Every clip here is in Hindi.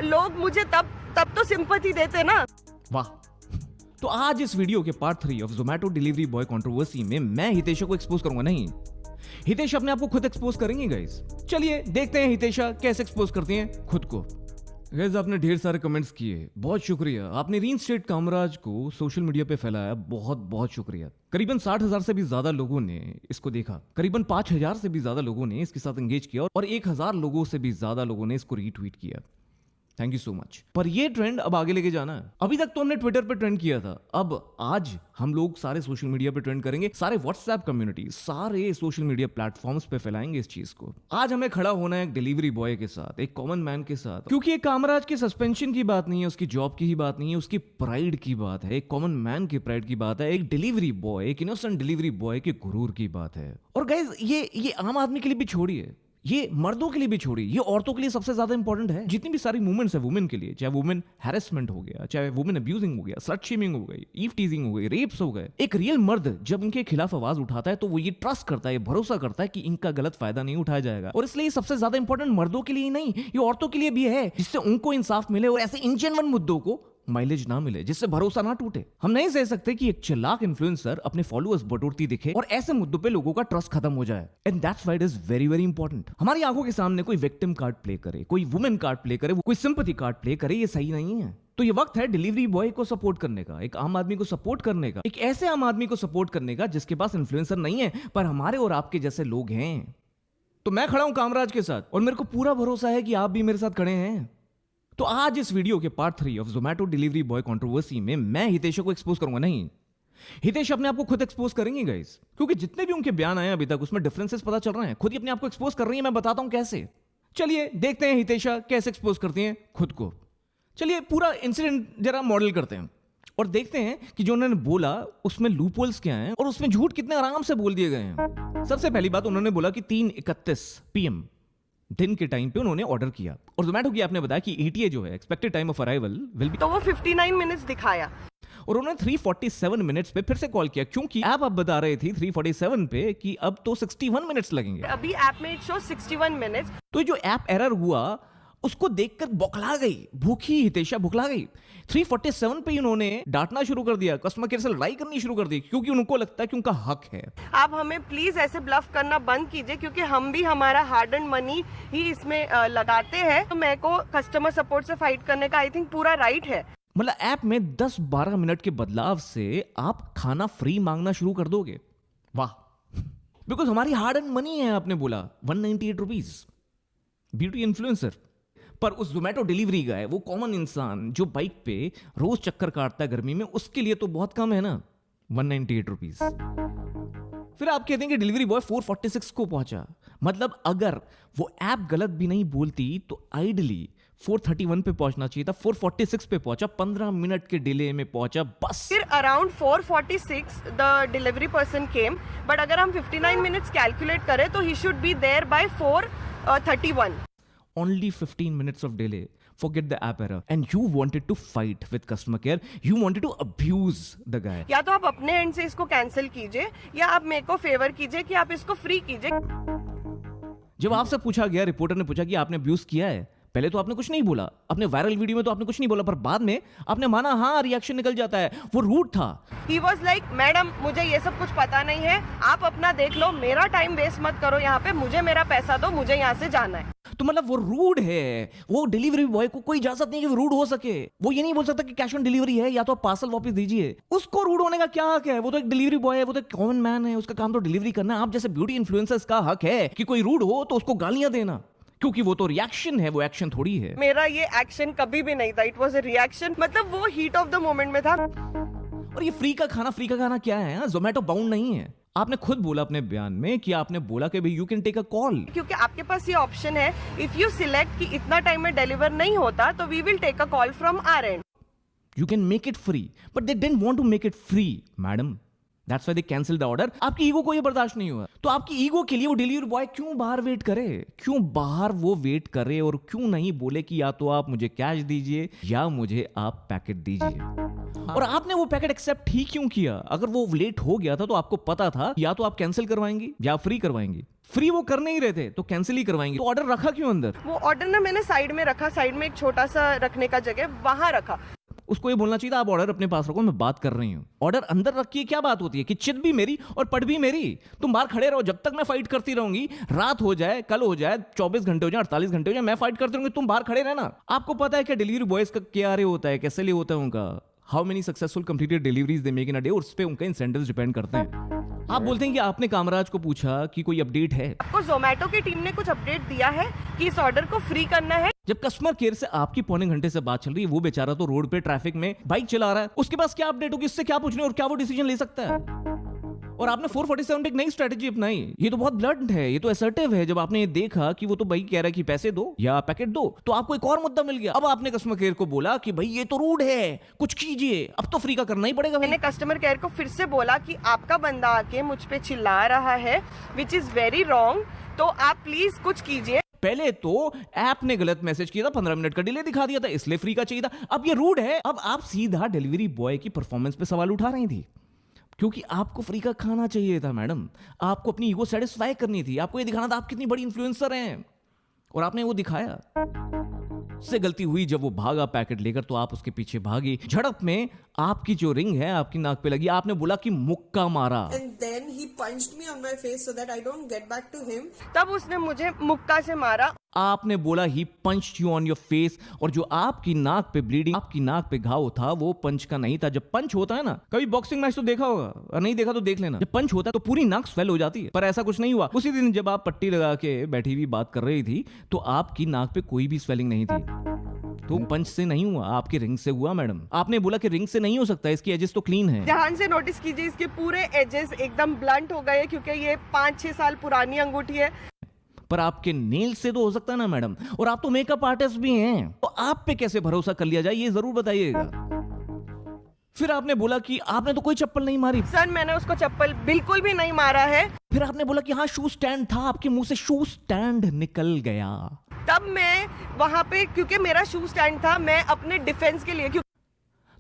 लोग मुझे तब तो सिंपैथी देते ना। वाह। तो आज इस वीडियो के part 3 of Zomato delivery boy controversy में मैं हितेशा को एक्सपोज करूंगा। नहीं, हितेशा अपने आप को खुद एक्सपोज करेंगे गाइस। चलिए देखते हैं हितेशा कैसे एक्सपोज करती हैं खुद को। गाइस आपने ढेर सारे कमेंट्स किए, बहुत शुक्रिया। आपने रीइंस्टेट कामराज को सोशल मीडिया पे फैलाया, बहुत बहुत शुक्रिया। करीबन 60,000 से भी ज्यादा लोगों ने इसको देखा, करीबन 5,000 से भी ज्यादा लोगों ने इसके साथ एंगेज किया और 1,000 लोगों से भी ज्यादा लोगों ने इसको रीट्वीट किया। Thank you so much. पर ये ट्रेंड अब आगे लेके जाना है। अभी तक तो हमने ट्विटर पे ट्रेंड किया था, अब आज हम लोग सारे सोशल मीडिया पे ट्रेंड करेंगे, सारे व्हाट्सएप कम्युनिटी, सारे सोशल मीडिया प्लेटफॉर्म्स पे फैलाएंगे इस चीज को। आज हमें खड़ा होना है एक डिलीवरी बॉय के साथ, एक कॉमन मैन के साथ, क्योंकि एक कामराज के सस्पेंशन की बात नहीं है, उसकी जॉब की ही बात नहीं है, उसकी प्राइड की बात है, एक कॉमन मैन की प्राइड की बात है, एक डिलीवरी बॉय, एक इनोसेंट डिलीवरी बॉय के गुरूर की बात है। और गाइस ये आम आदमी के लिए भी छोड़िए, ये मर्दों के लिए भी छोड़िए, ये औरतों के लिए सबसे ज्यादा इंपॉर्टेंट है। जितनी भी सारी मूवमेंट्स है वुमेन के लिए, चाहे वुमेन हैरेसमेंट हो गया, चाहे वुमेन अब्यूजिंग हो गया, स्लट शेमिंग हो गई, ईव टीजिंग हो गई, रेप्स हो गए, एक रियल मर्द जब इनके खिलाफ आवाज उठाता है तो वो ये ट्रस्ट करता है, ये भरोसा करता है कि इनका गलत फायदा नहीं उठाया जाएगा। और इसलिए सबसे ज्यादा इंपॉर्टेंट मर्दों के लिए ही नहीं, ये औरतों के लिए भी है, जिससे उनको इंसाफ मिले और ऐसे इंजेन्युइन मुद्दों को माइलेज ना मिले, जिससे भरोसा ना टूटे। हम नहीं सह सकते कि एक चालाक इन्फ्लुएंसर अपने फॉलोअर्स बटोरती दिखे और ऐसे मुद्दों पे लोगों का ट्रस्ट खत्म हो जाए। And that's why it is very very important. हमारी आंखों के सामने कोई विक्टिम कार्ड प्ले करे, कोई वुमेन कार्ड प्ले करे, कोई सिंपैथी कार्ड प्ले करे, ये सही नहीं है। तो ये वक्त है डिलीवरी बॉय को सपोर्ट करने का, एक आम आदमी को सपोर्ट करने का, एक ऐसे आम आदमी को सपोर्ट करने का जिसके पास इन्फ्लुएंसर नहीं है पर हमारे और आपके जैसे लोग हैं। तो मैं खड़ा हूं कामराज के साथ और मेरे को पूरा भरोसा है कि आप भी मेरे साथ खड़े हैं। तो आज इस वीडियो के part 3 of Zomato delivery boy controversy में मैं हितेशा को एक्सपोज करूंगा। नहीं, हितेशा अपने आप को खुद एक्सपोज करेंगे गाइस, क्योंकि जितने भी उनके बयान आए अभी तक उसमें डिफरेंसेस पता चल रहे हैं। खुद ही अपने आप को एक्सपोज कर रही है, मैं बताता हूं कैसे। चलिए देखते हैं हितेशा कैसे एक्सपोज करती हैं खुद को। चलिए पूरा इंसिडेंट जरा मॉडल करते हैं और देखते हैं कि जो उन्होंने बोला उसमें लूपहोल्स क्या हैं और उसमें झूठ कितने आराम से बोल दिए गए हैं। सबसे पहली बात, उन्होंने बोला कि 3:31 PM दिन के टाइम पे उन्होंने ऑर्डर किया और जोमेटो की आपने बताया कि ETA जो है, expected time of arrival will be, तो वो 59 मिनट्स दिखाया और उन्होंने 3:47 मिनट्स पे फिर से कॉल किया, क्योंकि ऐप अब बता रही थी 3:47 पे कि अब तो 61 मिनट्स लगेंगे। अभी ऐप में इट शो 61 मिनट्स। तो जो ऐप एरर हुआ उसको देखकर बौखला गई, भूखी हितेशा बुखला गई। 3:47 पे उन्होंने डांटना शुरू कर दिया, कस्टमर केयर से लड़ाई करनी शुरू कर दी, क्योंकि उनको लगता है कि उनका हक है। आप हमें प्लीज ऐसे ब्लफ करना बंद कीजिए, क्योंकि हम भी हमारा हार्ड एंड मनी ही इसमें लगाते हैं। तो मेरे को कस्टमर सपोर्ट से फाइट करने का आई थिंक पूरा राइट है। मतलब ऐप में 10-12 मिनट के बदलाव से आप खाना फ्री मांगना शुरू कर दोगे। वाह, बिकॉज हमारी हार्ड एंड मनी है। आपने बोला 198 रुपीज, ब्यूटी इन्फ्लुएंसर। पर उस जोमेटो डिलीवरी का है, वो कॉमन इंसान जो बाइक पे रोज चक्कर काटता है गर्मी में, उसके लिए तो बहुत कम है ना 198 रुपीज। फिर आप कहते हैं कि डिलीवरी बॉय 4:46 को पहुंचा। मतलब अगर वो ऐप गलत भी नहीं बोलती तो आइडली 4:31 पे पहुंचना चाहिए था, 4:46 पे पहुंचा, 15 मिनट के डिले में पहुंचा बस। फिर around 4:46 the delivery person came, but अगर हम 59 मिनट्स कैलकुलेट करें तो he should be there by 4:31। Only 15 minutes of delay. Forget the app error. And you wanted to fight with customer care. You wanted to abuse the guy. या तो आप अपने एंड से इसको कैंसिल कीजिए या आप मेरे को फेवर कीजिए कि आप इसको फ्री कीजिए। जब आपसे पूछा गया, रिपोर्टर ने पूछा कि आपने अब्यूज किया है, पहले तो आपने कुछ नहीं बोला, अपने वायरल वीडियो में तो आपने कुछ नहीं बोला, पर बाद में आपने माना हाँ, रिएक्शन निकल जाता है, वो रूड था। He was like, मैडम मुझे ये सब कुछ पता नहीं है, आप अपना देख लो, मेरा टाइम वेस्ट मत करो यहाँ पे, मुझे मेरा पैसा दो, मुझे यहाँ से जाना है। तो मतलब वो रूड है। वो डिलीवरी बॉय को कोई इजाजत नहीं है कि वो रूड हो सके। वो ये नहीं बोल सकता कि कैश ऑन डिलीवरी है या तो पार्सल वापस दीजिए। उसको रूड होने का क्या हक है? वो तो एक डिलीवरी बॉय है, वो तो एक कॉमन मैन है, उसका काम तो डिलीवरी करना है। आप जैसे ब्यूटी इन्फ्लुएंसर्स का हक है कि कोई रूड हो तो उसको गालियां देना, क्योंकि वो तो रिएक्शन है, वो एक्शन थोड़ी है। मेरा ये एक्शन कभी भी नहीं था, इट वाज अ रिएक्शन। मतलब वो हीट ऑफ द मोमेंट में था। और ये फ्री का खाना क्या है? जोमेटो बाउंड नहीं है। आपने खुद बोला अपने बयान में कि आपने बोला कि भाई you can take a call, क्योंकि आपके पास ये ऑप्शन है, इफ यू सिलेक्ट कि इतना टाइम में डिलीवर नहीं होता तो we will take a call from our end. You can make it free, but they didn't want to make it free madam, that's why they cancel the order. आपकी ईगो को ये बर्दाश्त नहीं हुआ, तो आपकी ईगो के लिए वो डिलीवरी बॉय क्यों बाहर वेट करे? क्यों बाहर वो वेट करे और क्यों नहीं बोले कि या तो आप मुझे कैश दीजिए या मुझे आप पैकेट दीजिए? और आपने वो पैकेट एक्सेप्ट ही क्यों किया? अगर वो लेट हो गया था तो आपको पता था या तो आप कैंसिल करवाएंगी या फ्री करवाएंगी। फ्री वो कर नहीं रहे थे तो कैंसिल ही करवाएंगे, तो ऑर्डर रखा क्यों अंदर? वो ऑर्डर ना मैंने साइड में रखा, साइड में एक छोटा सा रखने का जगह वहां रखा। उसको ये बोलना चाहिए था आप ऑर्डर अपने पास रखो, मैं बात कर रही हूँ। ऑर्डर अंदर रखिए, क्या बात होती है कि चित भी मेरी और पट भी मेरी। तुम बाहर खड़े रहो, जब तक मैं फाइट करती रहूंगी, रात हो जाए, कल हो जाए, 24 घंटे हो जाए, 48 घंटे हो जाए, मैं फाइट करती रहूंगी, तुम बाहर खड़े रहना। आपको पता है कि डिलीवरी बॉयज का क्या रे होता है, कैसे ले होता है उनका, how many successful completed deliveries they make in a day, उस पे उनका इंसेंटिव्स डिपेंड करते हैं। आप बोलते हैं कि आपने कामराज को पूछा कि कोई अपडेट है? आपको जोमेटो की टीम ने कुछ अपडेट दिया है कि इस ऑर्डर को फ्री करना है? जब कस्टमर केयर से आपकी पौने घंटे से बात चल रही है, वो बेचारा तो रोड पे ट्रैफिक में बाइक चला रहा है, उसके पास क्या अपडेट होगी, इससे क्या पूछने और क्या वो डिसीजन ले सकता है? और आपने 447 पे एक नई स्ट्रेटेजी अपनाई। ये तो बहुत ब्लंट है, ये तो असर्टिव है। जब आपने ये देखा कि वो तो भाई कह रहा है कि पैसे दो या पैकेट दो, तो आपको एक और मुद्दा मिल गया। अब आपने कस्टमर केयर को बोला कि भाई ये तो रूड है, कुछ कीजिए, अब तो फ्री का करना ही पड़ेगा। मैंने कस्टमर केयर को फिर से बोला कि आपका बंदा आके मुझ पे चिल्ला रहा है, विच इज वेरी रॉन्ग, तो आप प्लीज कुछ कीजिए। पहले तो ऐप ने गलत मैसेज किया था, 15 मिनट का डिले दिखा दिया था, इसलिए फ्री का चाहिए था। अब ये रूड है। अब आप सीधा डिलीवरी बॉय की परफॉर्मेंस पे सवाल उठा रही थी, क्योंकि आपको फ्री का खाना चाहिए था मैडम। आपको अपनी ईगो सेटिस्फाई करनी थी, आपको ये दिखाना था आप कितनी बड़ी इन्फ्लुएंसर हैं, और आपने वो दिखाया। उससे गलती हुई जब वो भागा पैकेट लेकर, तो आप उसके पीछे भागी। झड़प में आपकी जो रिंग है आपकी नाक पे लगी। आपने बोला कि मुक्का मारा। And then he punched me on my face so that I don't get back to him. तब उसने मुझे मुक्का से मारा। आपने बोला ही पंच यू ऑन योर फेस, और जो आपकी नाक पे ब्लीडिंग, आपकी नाक पे घाव था, वो पंच का नहीं था। जब पंच होता है ना, कभी बॉक्सिंग मैच तो देखा होगा, और नहीं देखा तो देख लेना, जब पंच होता है तो पूरी नाक स्वेल हो जाती है, पर ऐसा कुछ नहीं हुआ। उसी दिन जब आप पट्टी लगा के बैठी हुई बात कर रही थी, तो आपकी नाक पे कोई भी स्वेलिंग नहीं थी। तो पंच से नहीं हुआ, आपकी रिंग से हुआ मैडम। आपने बोला कि रिंग से नहीं हो सकता, इसकी एजेस तो क्लीन है। ध्यान से नोटिस कीजिए, इसके पूरे एजेस एकदम ब्लंट हो गए, क्योंकि ये 5-6 साल पुरानी अंगूठी है। पर आपके नेल से तो हो सकता है ना मैडम, और आप तो मेकअप आर्टिस्ट भी हैं, तो आप पे कैसे भरोसा कर लिया जाए, ये जरूर बताइएगा। फिर आपने बोला कि आपने तो कोई चप्पल नहीं मारी। सर मैंने उसको चप्पल बिल्कुल भी नहीं मारा है। फिर आपने बोला कि हाँ शू स्टैंड था, आपके मुंह से शू स्टैंड निकल गया। तब मैं वहां पे, क्योंकि मेरा शू स्टैंड था, मैं अपने डिफेंस के लिए,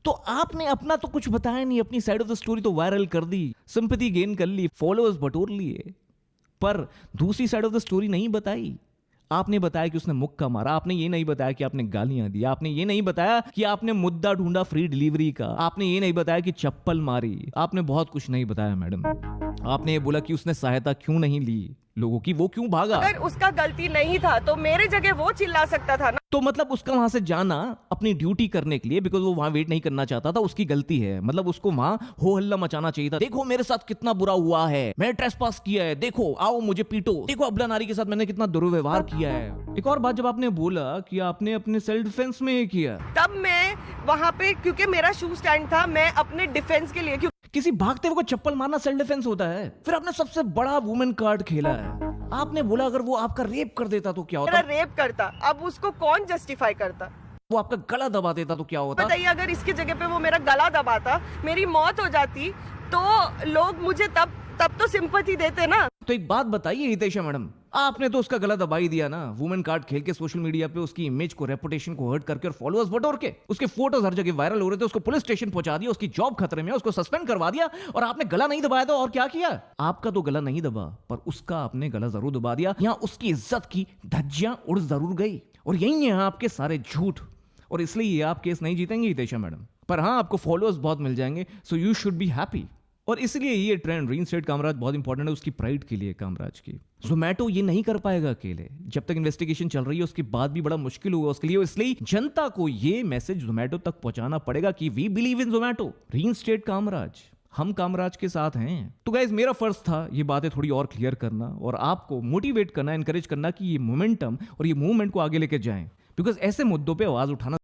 तो आपने अपना तो कुछ बताया नहीं, अपनी साइड ऑफ द स्टोरी तो वायरल कर दी, सिंपैथी गेन कर ली, फॉलोअर्स बटोर लिए, पर दूसरी साइड ऑफ द स्टोरी नहीं बताई। आपने बताया कि उसने मुक्का मारा, आपने ये नहीं बताया कि आपने गालियां दी, आपने ये नहीं बताया कि आपने मुद्दा ढूंढा फ्री डिलीवरी का, आपने ये नहीं बताया कि चप्पल मारी, आपने बहुत कुछ नहीं बताया मैडम। आपने ये बोला कि उसने सहायता क्यों नहीं ली लोगों की, वो क्यों भागा। अगर उसका गलती नहीं था तो मेरे जगह वो चिल्ला सकता था ना। तो मतलब उसका वहां से जाना अपनी ड्यूटी करने के लिए, बिकॉज वो वहां वेट नहीं करना चाहता था, उसकी गलती है। मतलब उसको वहां हो हल्ला मचाना चाहिए था, देखो मेरे साथ कितना बुरा हुआ है, मैंने ट्रेसपास किया है, देखो आओ मुझे पीटो, देखो अबला नारी के साथ मैंने कितना दुर्व्यवहार किया है। एक और बात, जब आपने बोला कि आपने अपने सेल्फ डिफेंस में ये किया, तब मैं वहां पे, क्योंकि मेरा शू स्टैंड था, मैं अपने डिफेंस के लिए, किसी भागते हुए को चप्पल मारना सेल्फ डिफेंस होता है। फिर आपने सबसे बड़ा वुमेन कार्ड खेला है। आपने बोला अगर वो आपका रेप कर देता तो क्या होता? मेरा रेप करता, अब उसको कौन जस्टिफाई करता? वो आपका गला दबा देता तो क्या होता? बताइए, अगर इसकी जगह पे वो मेरा गला दबाता, मेरी मौत हो जाती, तो लोग मुझे तब तो सिंपैथी देते ना। तो एक बात बताइए हितेशा मैडम, आपने तो उसका गला दबा ही दिया ना, वुमेन कार्ड खेल के, सोशल मीडिया पे उसकी इमेज को, रेपुटेशन को हर्ट करके और फॉलोअर्स बटोर के। उसके फोटोज हर जगह वायरल हो रहे थे, उसको पुलिस स्टेशन पहुंचा दिया, उसकी जॉब खतरे में, उसको सस्पेंड करवा दिया, और आपने गला नहीं दबाया था। और क्या किया? आपका तो गला नहीं दबा, पर उसका आपने गला जरूर दबा दिया। यहां उसकी इज्जत की धज्जियां उड़ जरूर गई, और यही है आपके सारे झूठ, और इसलिए आप केस नहीं जीतेंगे हितेशा मैडम। पर हाँ, आपको फॉलोअर्स बहुत मिल जाएंगे, so you should be happy. और इसलिए ये ट्रेंड रीइंस्टेट कामराज बहुत इंपॉर्टेंट है उसकी प्राइड के लिए, कामराज की। जोमेटो ये नहीं कर पाएगा अकेले, जब तक इन्वेस्टिगेशन चल रही है उसके बाद भी बड़ा मुश्किल होगा उसके लिए। इसलिए जनता को ये मैसेज जोमेटो तक पहुंचाना पड़ेगा कि we believe in Zomato, reinstate Kamraj, हम कामराज के साथ हैं। तो गाइस, मेरा फर्ज था ये बातें थोड़ी और क्लियर करना और आपको मोटिवेट करना, एनकरेज करना कि ये मोमेंटम और ये मूवमेंट को आगे लेके जाएं, बिकॉज ऐसे मुद्दों पे आवाज उठाना